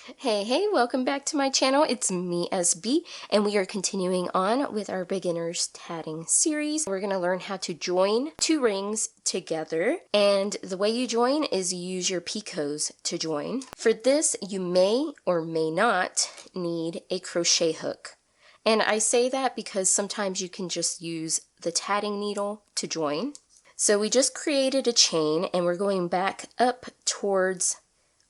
Hey, welcome back to my channel. It's me, SB, and we are continuing on with our beginners tatting series. We're going to learn how to join two rings together, and the way you join is you use your picots to join. For this, you may or may not need a crochet hook. And I say that because sometimes you can just use the tatting needle to join. So we just created a chain and we're going back up towards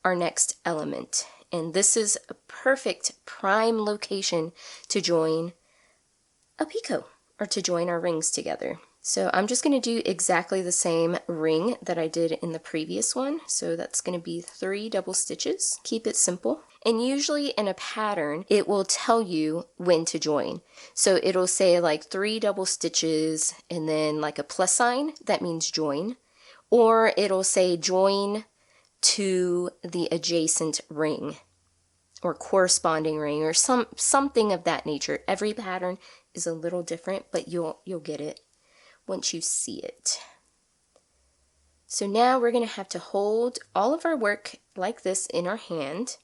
our next element. And this is a perfect prime location to join a picot, or to join our rings together. So I'm just going to do exactly the same ring that I did in the previous one. So that's going to be 3 double stitches. Keep it simple. And usually in a pattern, it will tell you when to join. So it'll say like 3 double stitches and then like a plus sign, that means join. Or it'll say join to the adjacent ring or corresponding ring, or something of that nature. Every pattern is a little different, but you'll get it once you see it. So now we're going to have to hold all of our work like this in our hand,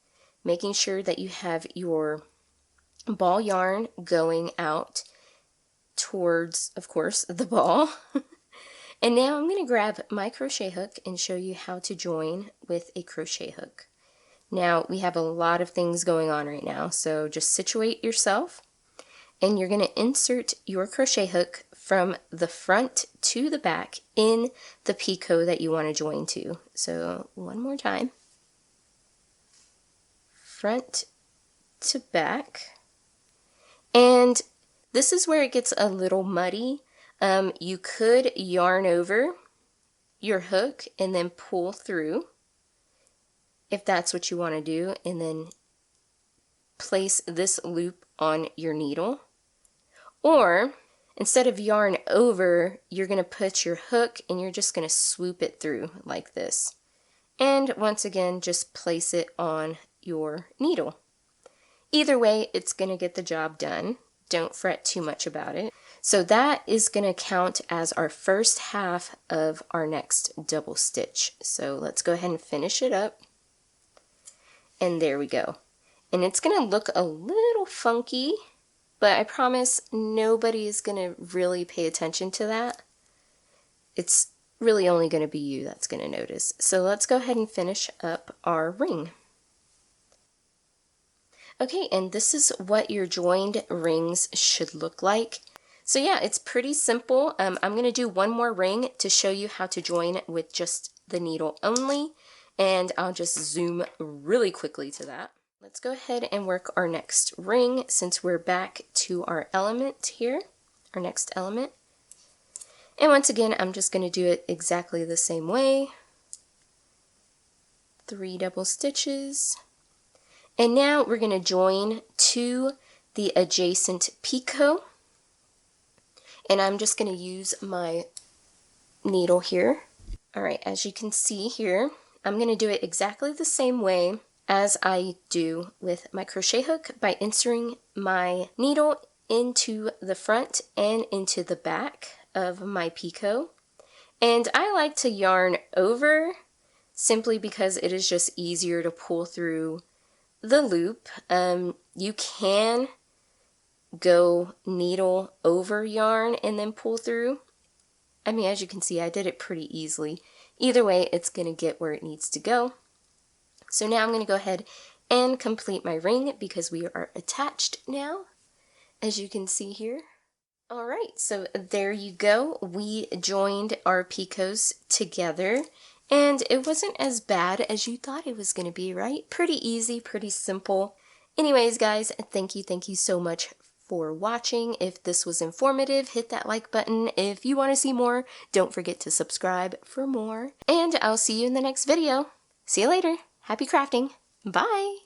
making sure that you have your ball yarn going out towards, of course, the ball. And now I'm going to grab my crochet hook and show you how to join with a crochet hook. Now we have a lot of things going on right now, so just situate yourself, and you're going to insert your crochet hook from the front to the back in the picot that you want to join to. So one more time. Front to back. And this is where it gets a little muddy. You could yarn over your hook and then pull through, if that's what you want to do, and then place this loop on your needle. Or instead of yarn over, you're going to put your hook and you're just going to swoop it through like this. And once again, just place it on your needle. Either way, it's going to get the job done. Don't fret too much about it. So that is going to count as our first half of our next double stitch. So let's go ahead and finish it up. And there we go. And it's going to look a little funky, but I promise nobody is going to really pay attention to that. It's really only going to be you that's going to notice. So let's go ahead and finish up our ring. Okay, and this is what your joined rings should look like. So yeah, it's pretty simple. I'm going to do one more ring to show you how to join with just the needle only, and I'll just zoom really quickly to that. Let's go ahead and work our next ring since we're back to our element here, our next element. And once again, I'm just going to do it exactly the same way. 3 double stitches. And now we're going to join to the adjacent picot. And I'm just going to use my needle here. Alright, as you can see here, I'm going to do it exactly the same way as I do with my crochet hook by inserting my needle into the front and into the back of my picot. And I like to yarn over simply because it is just easier to pull through the loop. You can go needle over yarn and then pull through. I mean, as you can see, I did it pretty easily. Either way, it's going to get where it needs to go. So now I'm going to go ahead and complete my ring because we are attached now, as you can see here. Alright, so there you go. We joined our picots together, and it wasn't as bad as you thought it was going to be, right? Pretty easy, pretty simple. Anyways, guys, thank you so much for watching. If this was informative, hit that like button. If you want to see more, don't forget to subscribe for more. And I'll see you in the next video. See you later. Happy crafting. Bye.